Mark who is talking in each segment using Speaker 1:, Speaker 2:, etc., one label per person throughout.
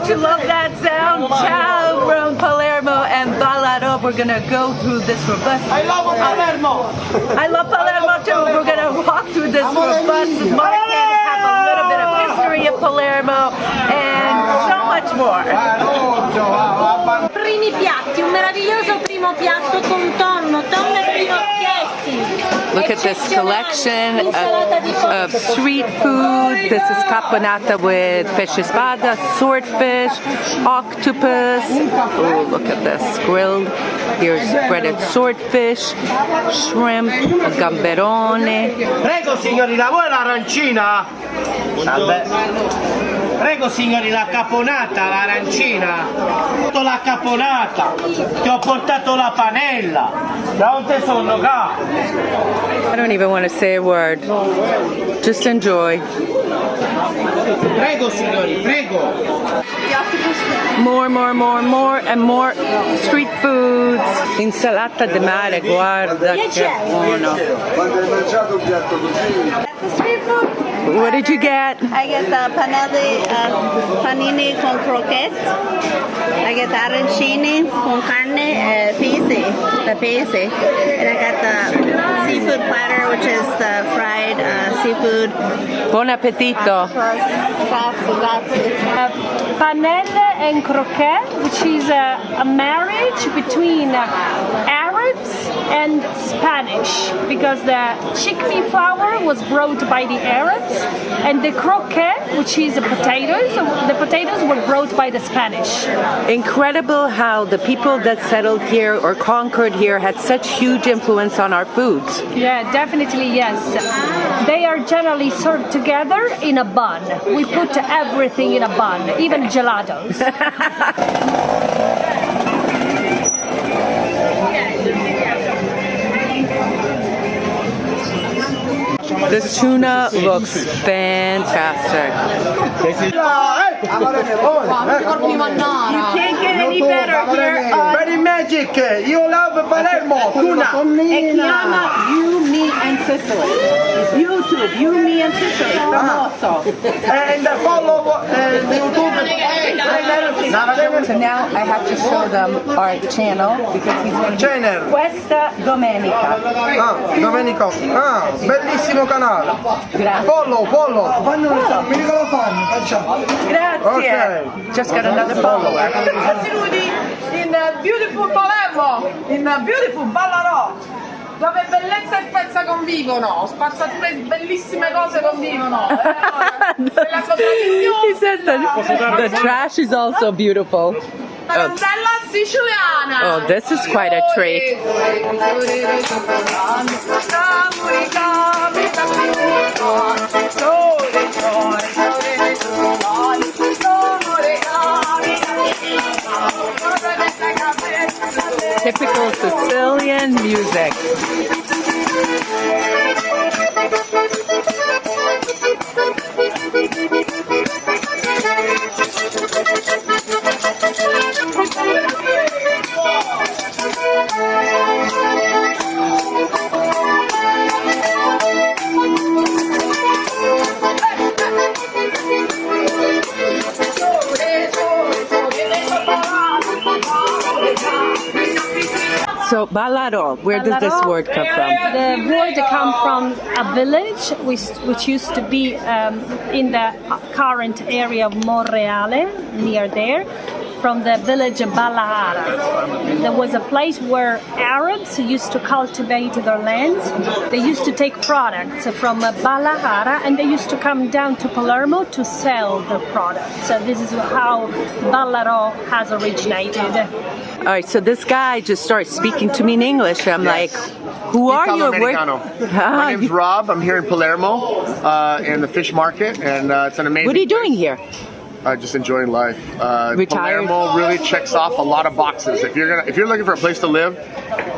Speaker 1: you love that sound? Ciao from Palermo and Ballaro. We're gonna go through this robust.
Speaker 2: I love Palermo.
Speaker 1: I love Palermo too. We're gonna walk through this robust market, have a little bit of history of Palermo, and so much more.
Speaker 3: Primi piatti, un meraviglioso primo piatto con tonno e finocchietti.
Speaker 1: Look at this collection of street food. This is caponata with pesce spada, swordfish, octopus. Oh, look at this, grilled. Here's breaded swordfish, shrimp, gamberone.
Speaker 2: Prego signorina, vuoi l'arancina? Salve. Prego signori, la caponata, l'arancina. La caponata. Ti ho portato la panella. Da dove sono qua?
Speaker 1: I don't even want to say a word. Just enjoy.
Speaker 2: Prego signori, prego.
Speaker 1: More and more street foods. Insalata di mare, guarda che buono.
Speaker 4: Street food.
Speaker 1: What did you get?
Speaker 4: I get the panini con croquette. I get the arancini con carne pesi. And I got the seafood platter, which is the fried seafood.
Speaker 1: Buon appetito.
Speaker 4: Grazie.
Speaker 3: Panelle and croquette, which is a marriage between Arabs and Spanish, because the chickpea flour was brought by the Arabs, and the croquette, which is the potatoes were brought by the Spanish.
Speaker 1: Incredible how the people that settled here or conquered here had such huge influence on our foods.
Speaker 3: Yeah, definitely yes. They are generally served together in a bun. We put everything in a bun, even gelatos.
Speaker 1: This tuna looks fantastic. You can't get any better here.
Speaker 2: Very magic. You love Palermo. Tuna.
Speaker 1: E chiama You, Me and Sicily. YouTube, You, Me and Sicily. Famoso.
Speaker 2: And follow YouTube.
Speaker 1: So now I have to show them our channel because he's going to
Speaker 2: Channel.
Speaker 1: Questa Domenica.
Speaker 2: Domenico. Bellissimo canale.
Speaker 1: Grazie.
Speaker 2: Follow.
Speaker 1: Grazie.
Speaker 2: Okay.
Speaker 1: Just got another follower.
Speaker 5: In beautiful Palermo, in beautiful Ballarò, dove bellezza e spezza convivono, spazzature bellissime cose convivono. La
Speaker 1: He says that the trash is also beautiful.
Speaker 5: Tarantella siciliana.
Speaker 1: Oh, this is quite a treat. Typical Sicilian music. So Ballaro, where does this word come from?
Speaker 3: The word comes from a village which used to be in the current area of Monreale, near there, from the village of Ballaro. There was a place where Arabs used to cultivate their lands. They used to take products from Ballaro and they used to come down to Palermo to sell the products. So this is how Ballaro has originated.
Speaker 1: All right, so this guy just starts speaking to me in English. I'm like, who are you?
Speaker 6: My name's Rob. I'm here in Palermo in the fish market, and it's an amazing.
Speaker 1: What are you doing here?
Speaker 6: Just enjoying life.
Speaker 1: Retired?
Speaker 6: Palermo really checks off a lot of boxes. If you're looking for a place to live,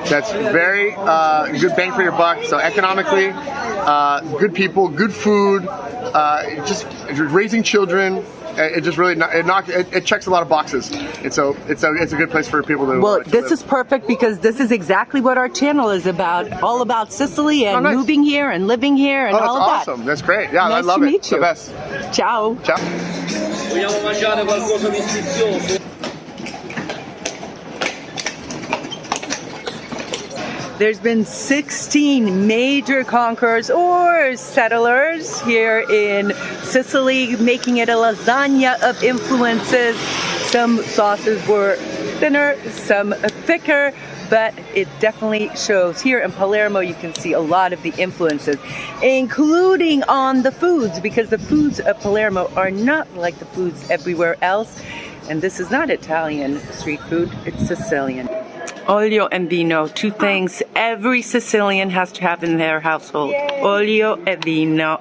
Speaker 6: that's very good bang for your buck. So economically, good people, good food, just raising children. It just really it checks a lot of boxes, and so it's a good place for people to.
Speaker 1: Well, this is perfect because this is exactly what our channel is about. All about Sicily and moving here and living here and all of that.
Speaker 6: That's awesome. That's great. Yeah,
Speaker 1: Nice
Speaker 6: I love
Speaker 1: to
Speaker 6: it.
Speaker 1: meet you.
Speaker 6: The best.
Speaker 1: Ciao.
Speaker 6: Ciao.
Speaker 7: Vogliamo mangiare qualcosa di sfizioso?
Speaker 1: There's been 16 major conquerors or settlers here in Sicily, making it a lasagna of influences. Some sauces were thinner, some thicker, but it definitely shows. Here in Palermo, you can see a lot of the influences, including on the foods, because the foods of Palermo are not like the foods everywhere else. And this is not Italian street food, it's Sicilian. Olio and vino, two things every Sicilian has to have in their household. Olio e vino.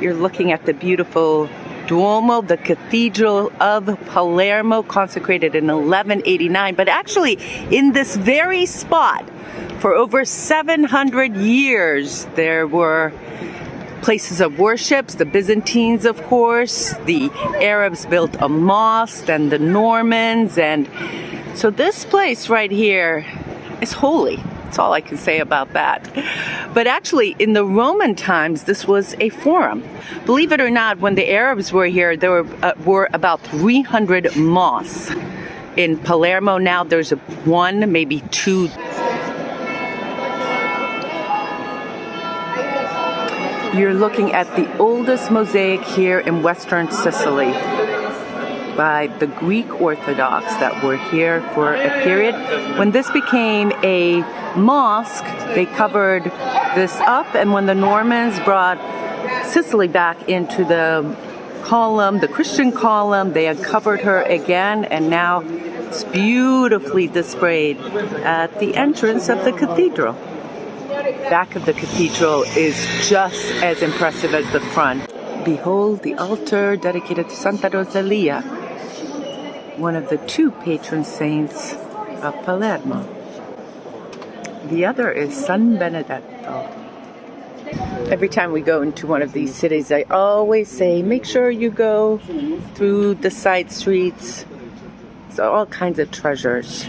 Speaker 1: You're looking at the beautiful Duomo, the Cathedral of Palermo, consecrated in 1189. But actually, in this very spot, for over 700 years, there were places of worship. The Byzantines, of course, the Arabs built a mosque, and the Normans, and so this place right here is holy. That's all I can say about that. But actually, in the Roman times, this was a forum. Believe it or not, when the Arabs were here, there were about 300 mosques. In Palermo now, there's one, maybe two. You're looking at the oldest mosaic here in Western Sicily by the Greek Orthodox that were here for a period. When this became a mosque, they covered this up, and when the Normans brought Sicily back into the column, the Christian column, they uncovered her again, and now it's beautifully displayed at the entrance of the cathedral. Back of the cathedral is just as impressive as the front. Behold the altar dedicated to Santa Rosalia, one of the two patron saints of Palermo. The other is San Benedetto. Every time we go into one of these cities, I always say, make sure you go through the side streets. So all kinds of treasures.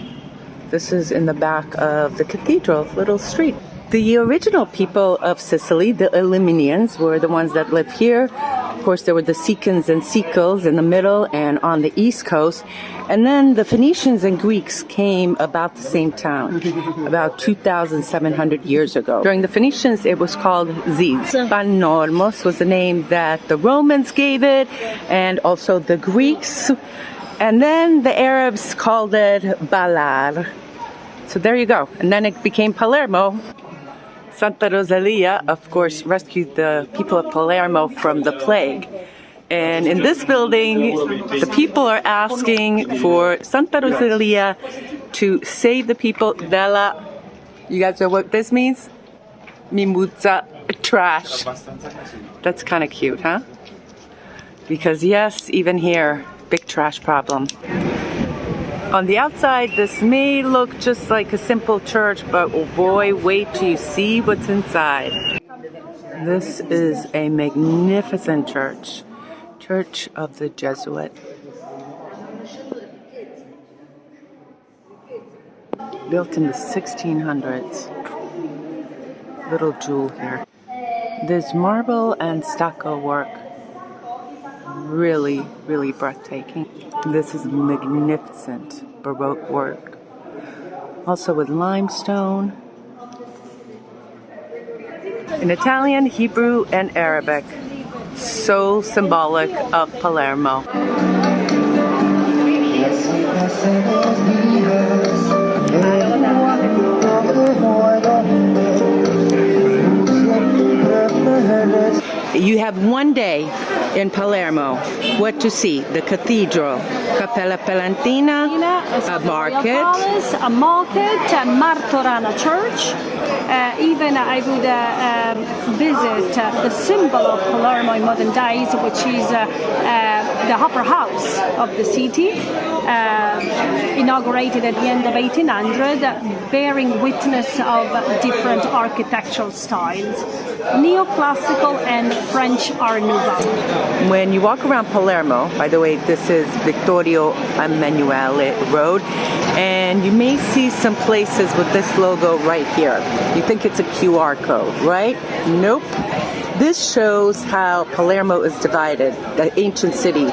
Speaker 1: This is in the back of the cathedral, little street. The original people of Sicily, the Elymians, were the ones that lived here. Of course, there were the Sicans and Sicils in the middle and on the east coast. And then the Phoenicians and Greeks came about the same time, about 2,700 years ago. During the Phoenicians, it was called Ziz. Panormos was the name that the Romans gave it, and also the Greeks. And then the Arabs called it Ballaro. So there you go. And then it became Palermo. Santa Rosalia, of course, rescued the people of Palermo from the plague. And in this building, the people are asking for Santa Rosalia to save the people della, you guys know what this means? Mimuzza, trash. That's kind of cute, huh? Because yes, even here, big trash problem. On the outside, this may look just like a simple church, but oh boy, wait till you see what's inside. This is a magnificent church. Church of the Jesuit. Built in the 1600s. Little jewel here. There's marble and stucco work. Really, really breathtaking. This is magnificent Baroque work. Also with limestone. In Italian, Hebrew, and Arabic. So symbolic of Palermo. You have one day in Palermo. What to see? The cathedral, Cappella Palantina, a market,
Speaker 3: a market, a Martorana church. Even I would visit the symbol of Palermo in modern days, which is the upper house of the city. inaugurated at the end of 1800, bearing witness of different architectural styles, neoclassical and French Art Nouveau.
Speaker 1: When you walk around Palermo, by the way, this is Vittorio Emanuele Road, and you may see some places with this logo right here. You think it's a QR code, right? Nope. This shows how Palermo is divided. The ancient city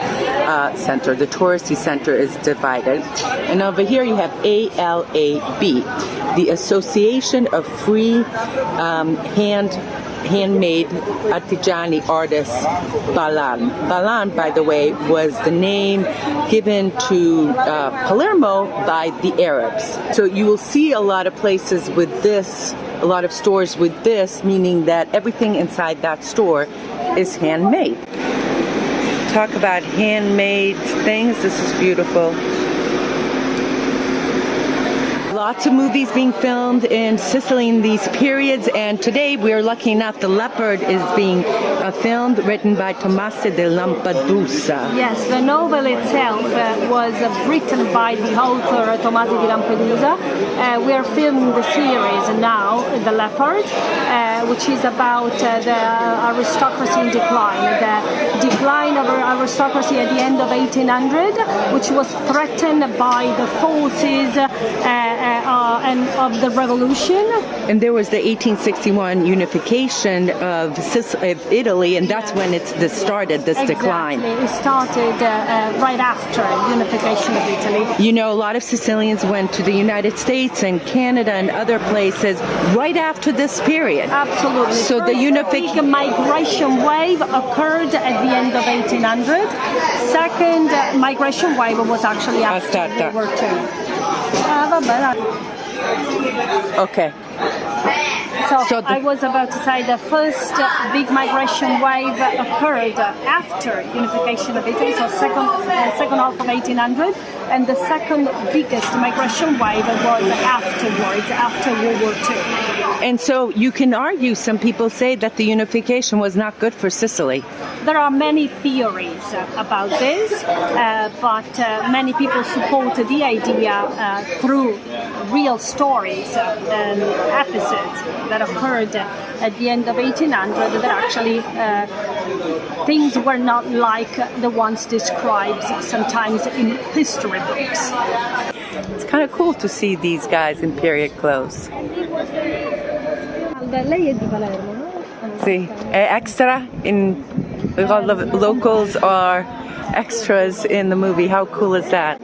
Speaker 1: center, the touristy center, is divided. And over here you have ALAB, the Association of Free Handmade Artigiani Artists Ballaro. Ballaro, by the way, was the name given to Palermo by the Arabs. So you will see a lot of places with this, a lot of stores with this, meaning that everything inside that store is handmade. Talk about handmade things. This is beautiful. Lots of movies being filmed in Sicily in these periods, and today we're lucky enough, the Leopard is being filmed, written by Tommaso de Lampedusa.
Speaker 3: Yes, the novel itself was written by the author Tommaso di Lampedusa. We are filming the series now, The Leopard, which is about the aristocracy in decline, the decline of aristocracy at the end of 1800, which was threatened by the forces and of the revolution.
Speaker 1: And there was the 1861 unification of Italy, and that's when this started, this decline.
Speaker 3: It started right after unification of Italy.
Speaker 1: You know, a lot of Sicilians went to the United States and Canada and other places right after this period.
Speaker 3: Absolutely.
Speaker 1: So the
Speaker 3: unification migration wave occurred at the end of 1800. Second migration wave was actually after World War II.
Speaker 1: Okay.
Speaker 3: So I was about to say the first big migration wave occurred after unification of Italy, so second half of 1800, and the second biggest migration wave was afterwards, after World War II.
Speaker 1: And so you can argue, some people say that the unification was not good for Sicily.
Speaker 3: There are many theories about this, but many people support the idea through real stories and episodes that occurred at the end of 1800 that actually things were not like the ones described sometimes in history books.
Speaker 1: It's kind of cool to see these guys in period clothes.
Speaker 3: Lei è di Palermo, no?
Speaker 1: See, extra in all the locals are extras in the movie. How cool is that?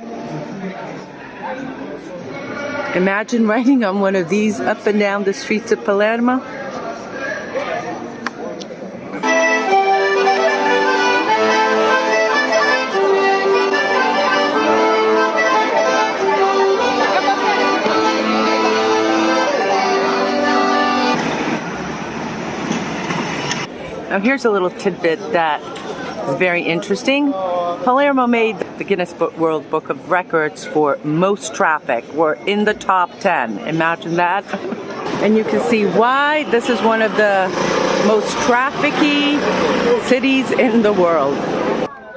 Speaker 1: Imagine riding on one of these up and down the streets of Palermo. Now here's a little tidbit that is very interesting. Palermo made the Guinness World Book of Records for most traffic. We're in the top 10. Imagine that. And you can see why this is one of the most trafficky cities in the world.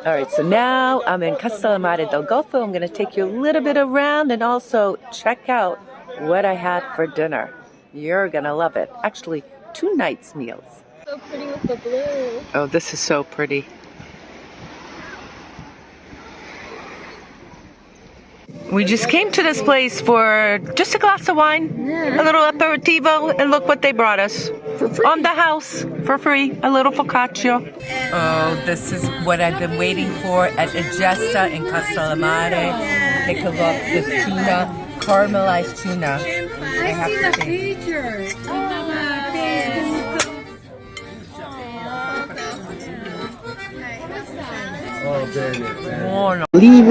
Speaker 1: All right, so now I'm in Castellammare del Golfo. I'm going to take you a little bit around and also check out what I had for dinner. You're going to love it. Actually, 2 nights meals.
Speaker 5: So pretty with the blue.
Speaker 1: Oh, this is so pretty. We just came to this place for just a glass of wine, a little aperitivo, and look what they brought us. For free. On the house, for free, a little focaccia. Oh, this is what I've been waiting for at Egesta in Castellammare. Take a look, this tuna, caramelized tuna. I have to think.
Speaker 8: Olive e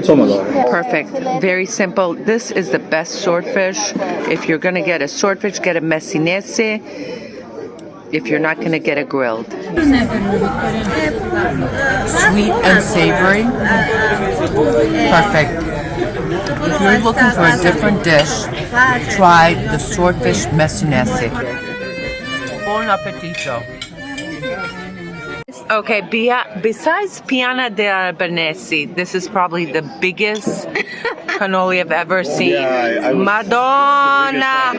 Speaker 8: pomodoro.
Speaker 1: Perfect. Very simple. This is the best swordfish. If you're going to get a swordfish, get a messinese. If you're not going to get a grilled. Sweet and savory. Perfect. If you're looking for a different dish, try the swordfish messinese. Buon appetito. Okay, besides Piana de Albanesi, this is probably the biggest cannoli I've ever seen.
Speaker 6: Yeah, I was-
Speaker 1: Madonna!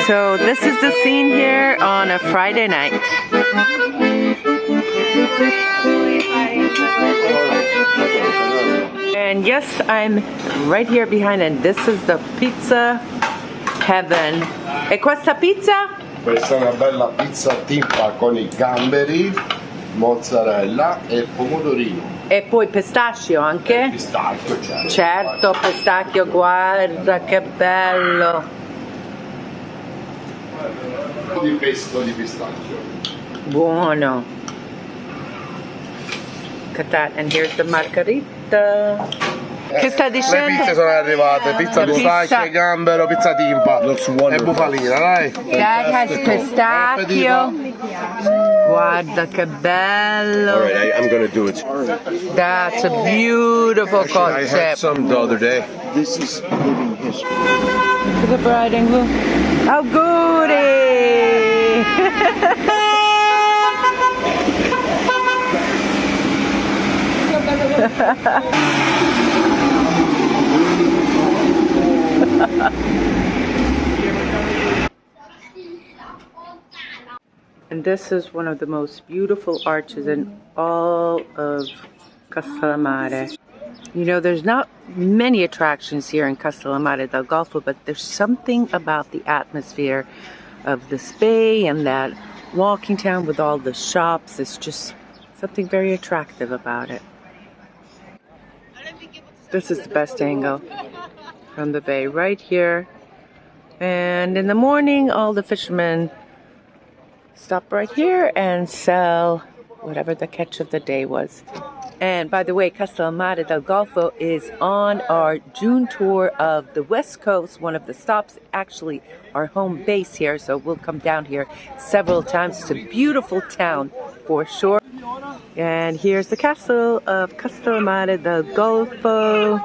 Speaker 1: So this is the scene here on a Friday night. And yes, I'm right here behind, and this is the pizza heaven. E questa pizza?
Speaker 9: Questa è una bella pizza timpa con i gamberi, mozzarella e pomodorini.
Speaker 1: E poi pistacchio anche?
Speaker 9: Pistacchio, certo.
Speaker 1: Certo, pistacchio, guarda che bello.
Speaker 9: Un po' di pesto di pistacchio.
Speaker 1: Buono. Look at that, and here's the margherita. Che sta dicendo?
Speaker 6: Le pizze sono arrivate, pizza
Speaker 1: La
Speaker 6: pistacchio,
Speaker 1: pizza.
Speaker 6: gambero, pizza timpa e bufalina, dai.
Speaker 1: That has pistacchio. Guarda che bello.
Speaker 10: Alright, I'm gonna do it.
Speaker 1: That's a beautiful
Speaker 10: I had
Speaker 1: concept.
Speaker 10: some the other day.
Speaker 8: This is living history.
Speaker 1: To the bride and groom. Auguri! And this is one of the most beautiful arches in all of Castellammare. You know, there's not many attractions here in Castellammare del Golfo, but there's something about the atmosphere of this bay and that walking town with all the shops. It's just something very attractive about it. This is the best angle from the bay, right here. And in the morning, all the fishermen stop right here and sell whatever the catch of the day was. And by the way, Castellammare del Golfo is on our June tour of the West Coast, one of the stops, actually our home base here, so we'll come down here several times. It's a beautiful town for sure. And here's the castle of Castellammare del Golfo,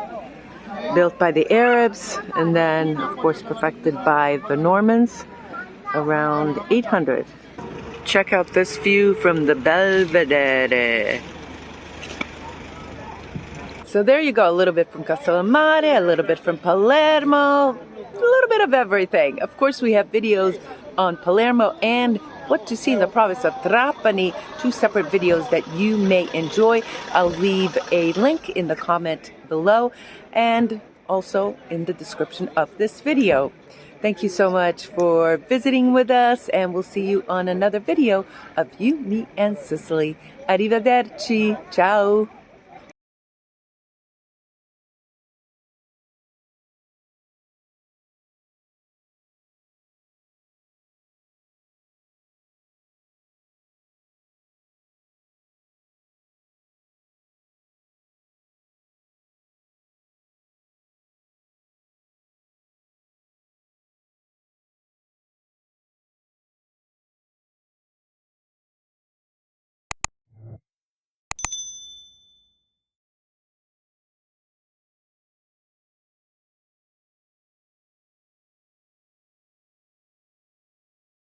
Speaker 1: built by the Arabs and then of course perfected by the Normans around 800. Check out this view from the Belvedere. So there you go, a little bit from Castellammare, a little bit from Palermo, a little bit of everything. Of course, we have videos on Palermo and what to see in the province of Trapani, two separate videos that you may enjoy. I'll leave a link in the comment below and also in the description of this video. Thank you so much for visiting with us, and we'll see you on another video of You, Me, and Sicily. Arrivederci. Ciao.